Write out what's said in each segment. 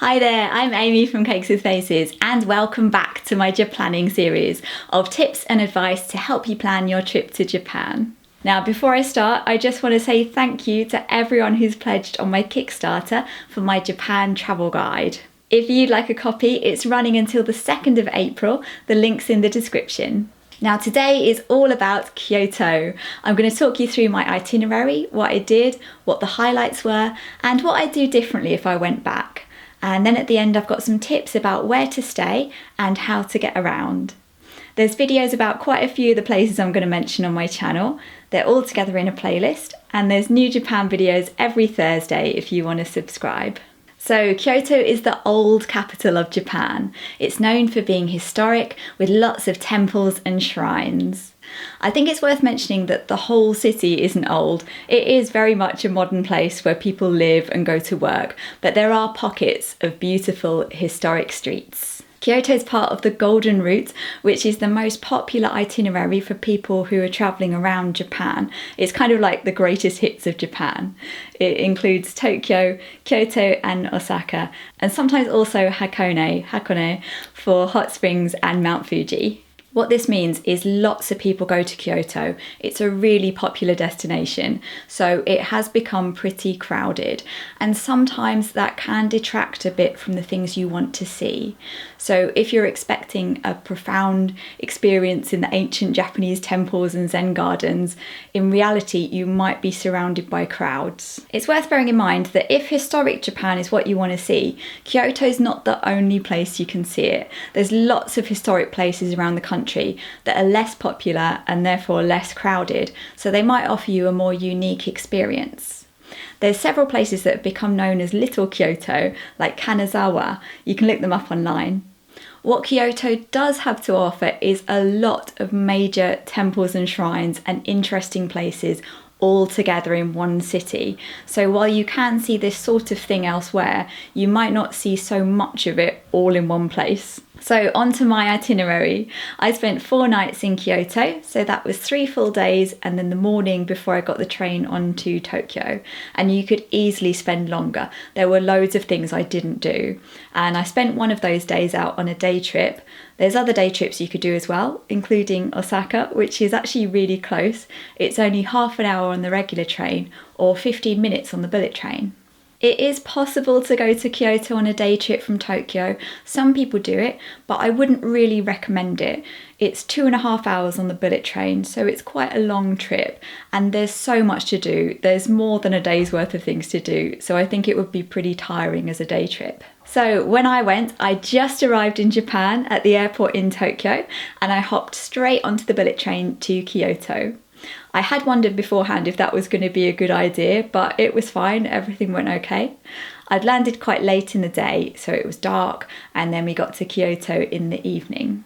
Hi there, I'm Amy from Cakes with Faces and welcome back to my Japanning series of tips and advice to help you plan your trip to Japan. Now before I start, I just want to say thank you to everyone who's pledged on my Kickstarter for my Japan travel guide. If you'd like a copy, it's running until the 2nd of April, the link's in the description. Now today is all about Kyoto. I'm going to talk you through my itinerary, what I did, what the highlights were, and what I'd do differently if I went back. And then at the end I've got some tips about where to stay and how to get around. There's videos about quite a few of the places I'm going to mention on my channel. They're all together in a playlist, and there's new Japan videos every Thursday if you want to subscribe. So Kyoto is the old capital of Japan. It's known for being historic with lots of temples and shrines. I think it's worth mentioning that the whole city isn't old. It is very much a modern place where people live and go to work, but there are pockets of beautiful historic streets. Kyoto is part of the Golden Route, which is the most popular itinerary for people who are travelling around Japan. It's kind of like the greatest hits of Japan. It includes Tokyo, Kyoto and Osaka, and sometimes also Hakone for hot springs and Mount Fuji. What this means is lots of people go to Kyoto. It's a really popular destination, so it has become pretty crowded, and sometimes that can detract a bit from the things you want to see. So if you're expecting a profound experience in the ancient Japanese temples and Zen gardens, in reality you might be surrounded by crowds. It's worth bearing in mind that if historic Japan is what you want to see, Kyoto's not the only place you can see it. There's lots of historic places around the country that are less popular and therefore less crowded, so they might offer you a more unique experience. There's several places that have become known as Little Kyoto, like Kanazawa. You can look them up online. What Kyoto does have to offer is a lot of major temples and shrines and interesting places all together in one city. So while you can see this sort of thing elsewhere, you might not see so much of it all in one place. So on to my itinerary. I spent 4 nights in Kyoto, so that was 3 full days and then the morning before I got the train on to Tokyo. And you could easily spend longer. There were loads of things I didn't do. And I spent one of those days out on a day trip. There's other day trips you could do as well, including Osaka, which is actually really close. It's only half an hour on the regular train or 15 minutes on the bullet train. It is possible to go to Kyoto on a day trip from Tokyo. Some people do it, but I wouldn't really recommend it. It's 2.5 hours on the bullet train, so it's quite a long trip, and there's so much to do. There's more than a day's worth of things to do, so I think it would be pretty tiring as a day trip. So when I went, I just arrived in Japan at the airport in Tokyo, and I hopped straight onto the bullet train to Kyoto. I had wondered beforehand if that was going to be a good idea, but it was fine, everything went okay. I'd landed quite late in the day, so it was dark, and then we got to Kyoto in the evening.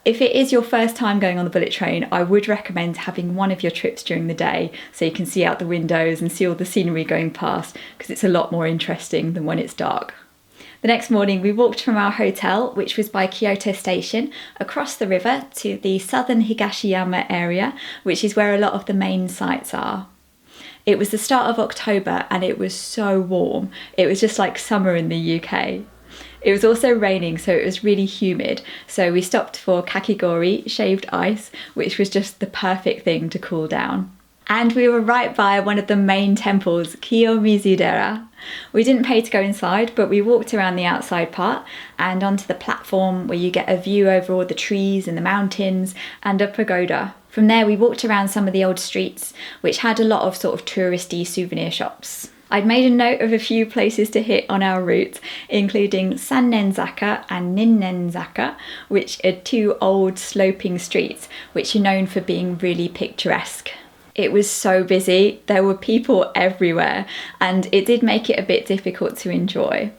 If it is your first time going on the bullet train, I would recommend having one of your trips during the day so you can see out the windows and see all the scenery going past, because it's a lot more interesting than when it's dark. The next morning we walked from our hotel, which was by Kyoto Station, across the river to the southern Higashiyama area, which is where a lot of the main sites are. It was the start of October and it was so warm. It was just like summer in the UK. It was also raining, so it was really humid, so we stopped for kakigori, shaved ice, which was just the perfect thing to cool down. And we were right by one of the main temples, Kiyomizudera. We didn't pay to go inside, but we walked around the outside part and onto the platform where you get a view over all the trees and the mountains and a pagoda. From there we walked around some of the old streets, which had a lot of sort of touristy souvenir shops. I'd made a note of a few places to hit on our route, including Sannenzaka and Ninnenzaka, which are 2 old sloping streets which are known for being really picturesque. It was so busy, there were people everywhere, and it did make it a bit difficult to enjoy.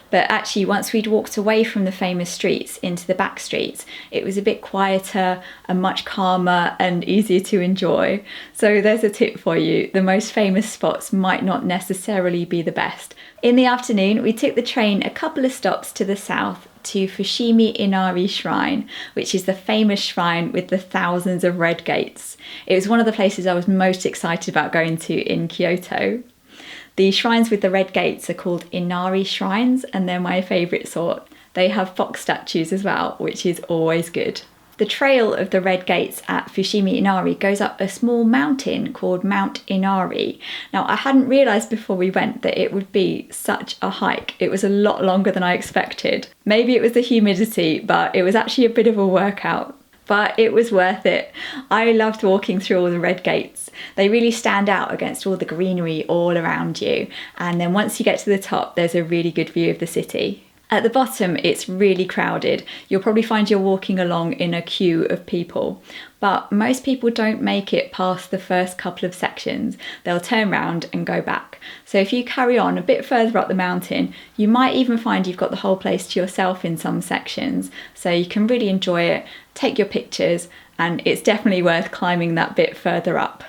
But actually, once we'd walked away from the famous streets into the back streets, it was a bit quieter and much calmer and easier to enjoy. So there's a tip for you. The most famous spots might not necessarily be the best. In the afternoon, we took the train a couple of stops to the south to Fushimi Inari Shrine, which is the famous shrine with the thousands of red gates. It was one of the places I was most excited about going to in Kyoto. The shrines with the red gates are called Inari Shrines, and they're my favourite sort. They have fox statues as well, which is always good. The trail of the red gates at Fushimi Inari goes up a small mountain called Mount Inari. Now, I hadn't realised before we went that it would be such a hike. It was a lot longer than I expected. Maybe it was the humidity, but it was actually a bit of a workout. But it was worth it. I loved walking through all the red gates. They really stand out against all the greenery all around you. And then once you get to the top, there's a really good view of the city. At the bottom, it's really crowded. You'll probably find you're walking along in a queue of people, but most people don't make it past the first couple of sections. They'll turn around and go back. So if you carry on a bit further up the mountain, you might even find you've got the whole place to yourself in some sections. So you can really enjoy it, take your pictures, and it's definitely worth climbing that bit further up.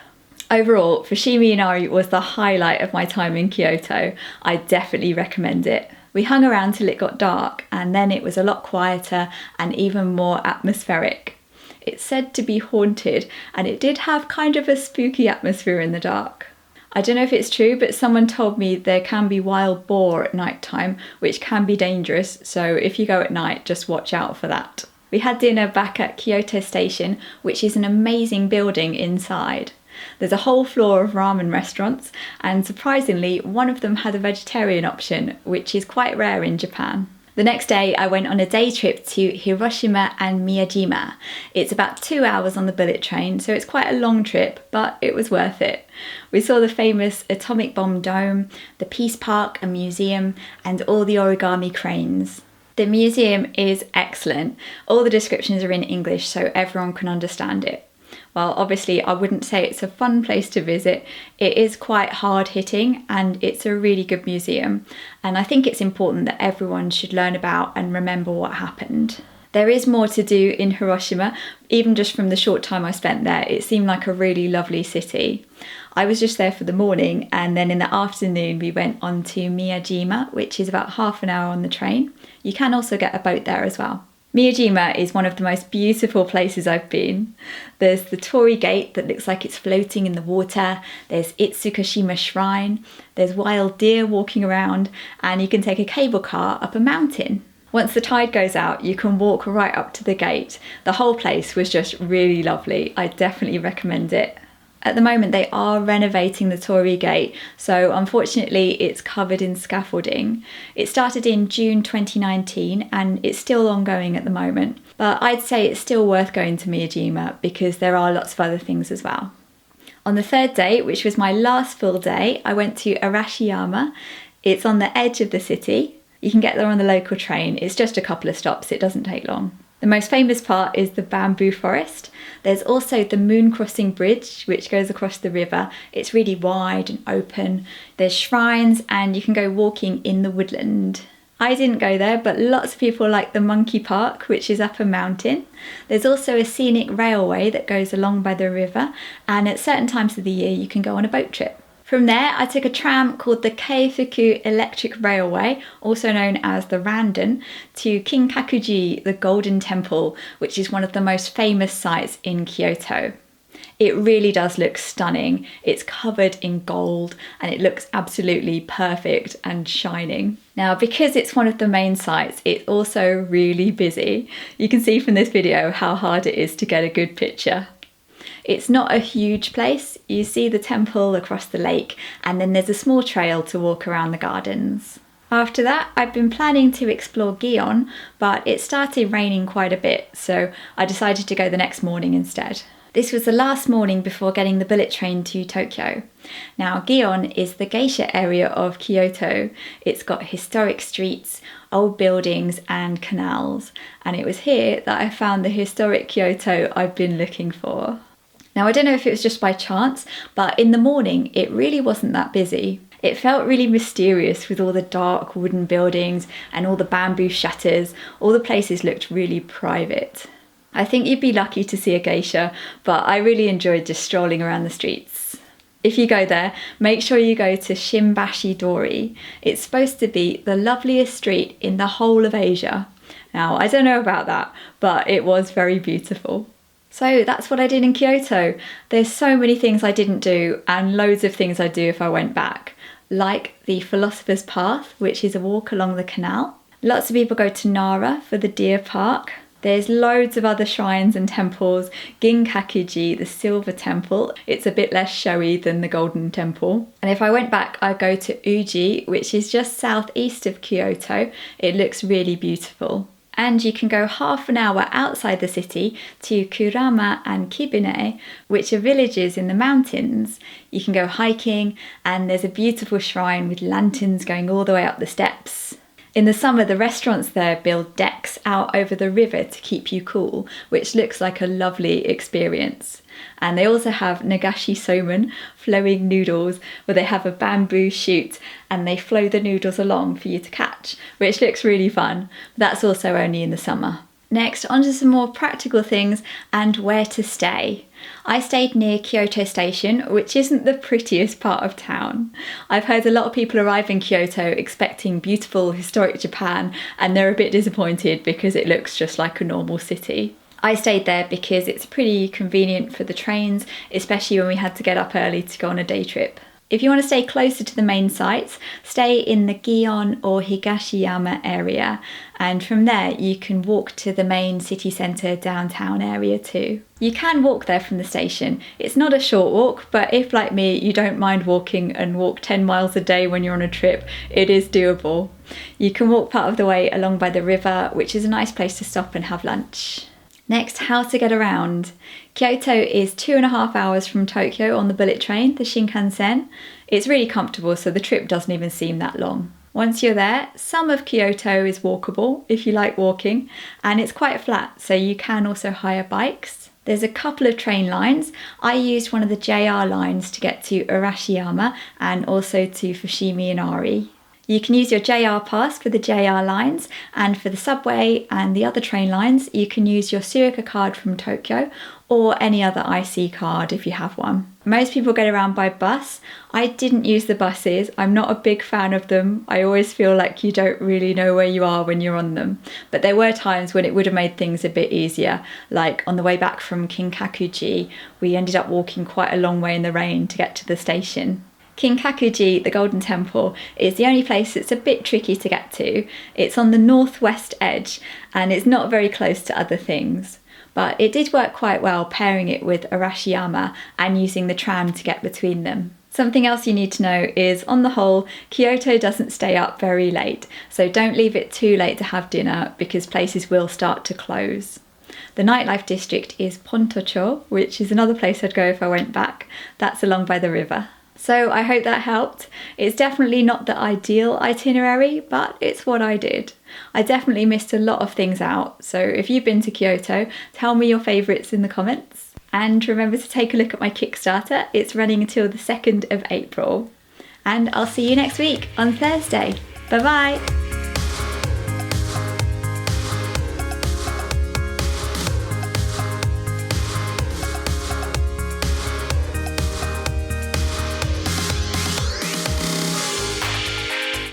Overall, Fushimi Inari was the highlight of my time in Kyoto. I definitely recommend it. We hung around till it got dark, and then it was a lot quieter and even more atmospheric. It's said to be haunted, and it did have kind of a spooky atmosphere in the dark. I don't know if it's true, but someone told me there can be wild boar at night time, which can be dangerous, so if you go at night, just watch out for that. We had dinner back at Kyoto Station, which is an amazing building inside. There's a whole floor of ramen restaurants, and surprisingly, one of them had a vegetarian option, which is quite rare in Japan. The next day, I went on a day trip to Hiroshima and Miyajima. It's about 2 hours on the bullet train, so it's quite a long trip, but it was worth it. We saw the famous atomic bomb dome, the Peace Park and museum, and all the origami cranes. The museum is excellent. All the descriptions are in English, so everyone can understand it. Well, obviously, I wouldn't say it's a fun place to visit. It is quite hard-hitting, and it's a really good museum. And I think it's important that everyone should learn about and remember what happened. There is more to do in Hiroshima. Even just from the short time I spent there, it seemed like a really lovely city. I was just there for the morning, and then in the afternoon we went on to Miyajima, which is about half an hour on the train. You can also get a boat there as well. Miyajima is one of the most beautiful places I've been. There's the Torii Gate that looks like it's floating in the water, there's Itsukashima Shrine, there's wild deer walking around, and you can take a cable car up a mountain. Once the tide goes out, you can walk right up to the gate. The whole place was just really lovely. I definitely recommend it. At the moment, they are renovating the Torii Gate, so unfortunately it's covered in scaffolding. It started in June 2019 and it's still ongoing at the moment, but I'd say it's still worth going to Miyajima because there are lots of other things as well. On the third day, which was my last full day, I went to Arashiyama. It's on the edge of the city. You can get there on the local train. It's just a couple of stops, it doesn't take long. The most famous part is the bamboo forest. There's also the moon crossing bridge, which goes across the river. It's really wide and open. There's shrines and you can go walking in the woodland. I didn't go there, but lots of people like the monkey park, which is up a mountain. There's also a scenic railway that goes along by the river, and at certain times of the year you can go on a boat trip. From there, I took a tram called the Keifuku Electric Railway, also known as the Randen, to Kinkakuji, the Golden Temple, which is one of the most famous sites in Kyoto. It really does look stunning. It's covered in gold and it looks absolutely perfect and shining. Now, because it's one of the main sites, it's also really busy. You can see from this video how hard it is to get a good picture. It's not a huge place. You see the temple across the lake, and then there's a small trail to walk around the gardens. After that, I've been planning to explore Gion, but it started raining quite a bit, so I decided to go the next morning instead. This was the last morning before getting the bullet train to Tokyo. Now, Gion is the geisha area of Kyoto. It's got historic streets, old buildings and canals, and it was here that I found the historic Kyoto I've been looking for. Now, I don't know if it was just by chance, but in the morning it really wasn't that busy. It felt really mysterious with all the dark wooden buildings and all the bamboo shutters. All the places looked really private. I think you'd be lucky to see a geisha, but I really enjoyed just strolling around the streets. If you go there, make sure you go to Shimbashi-dori. It's supposed to be the loveliest street in the whole of Asia. Now, I don't know about that, but it was very beautiful. So that's what I did in Kyoto. There's so many things I didn't do and loads of things I'd do if I went back. like the Philosopher's Path, which is a walk along the canal. Lots of people go to Nara for the deer park. There's loads of other shrines and temples. Kinkakuji, the silver temple, it's a bit less showy than the golden temple. And if I went back, I'd go to Uji, which is just southeast of Kyoto. It looks really beautiful. And you can go half an hour outside the city to Kurama and Kibune, which are villages in the mountains. You can go hiking, and there's a beautiful shrine with lanterns going all the way up the steps. In the summer, the restaurants there build decks out over the river to keep you cool, which looks like a lovely experience. And they also have nagashi somen, flowing noodles, where they have a bamboo chute and they flow the noodles along for you to catch, which looks really fun. That's also only in the summer. Next, on to some more practical things and where to stay. I stayed near Kyoto Station, which isn't the prettiest part of town. I've heard a lot of people arrive in Kyoto expecting beautiful historic Japan, and they're a bit disappointed because it looks just like a normal city. I stayed there because it's pretty convenient for the trains, especially when we had to get up early to go on a day trip. If you want to stay closer to the main sites, stay in the Gion or Higashiyama area, and from there you can walk to the main city centre downtown area too. You can walk there from the station. It's not a short walk, but if, like me, you don't mind walking and walk 10 miles a day when you're on a trip, it is doable. You can walk part of the way along by the river, which is a nice place to stop and have lunch. Next, how to get around. Kyoto is 2.5 hours from Tokyo on the bullet train, the Shinkansen. It's really comfortable, so the trip doesn't even seem that long. Once you're there, some of Kyoto is walkable if you like walking, and it's quite flat, so you can also hire bikes. There's a couple of train lines. I used one of the JR lines to get to Arashiyama and also to Fushimi Inari. You can use your JR pass for the JR lines, and for the subway and the other train lines, you can use your Suica card from Tokyo or any other IC card if you have one. Most people get around by bus. I didn't use the buses. I'm not a big fan of them. I always feel like you don't really know where you are when you're on them. But there were times when it would have made things a bit easier. Like on the way back from Kinkakuji, we ended up walking quite a long way in the rain to get to the station. Kinkakuji, the Golden Temple, is the only place that's a bit tricky to get to. It's on the northwest edge and it's not very close to other things. But it did work quite well pairing it with Arashiyama and using the tram to get between them. Something else you need to know is, on the whole, Kyoto doesn't stay up very late, so don't leave it too late to have dinner because places will start to close. The nightlife district is Pontocho, which is another place I'd go if I went back. That's along by the river. So I hope that helped. It's definitely not the ideal itinerary, but it's what I did. I definitely missed a lot of things out, so if you've been to Kyoto, tell me your favourites in the comments. And remember to take a look at my Kickstarter. It's running until the 2nd of April. And I'll see you next week on Thursday. Bye bye!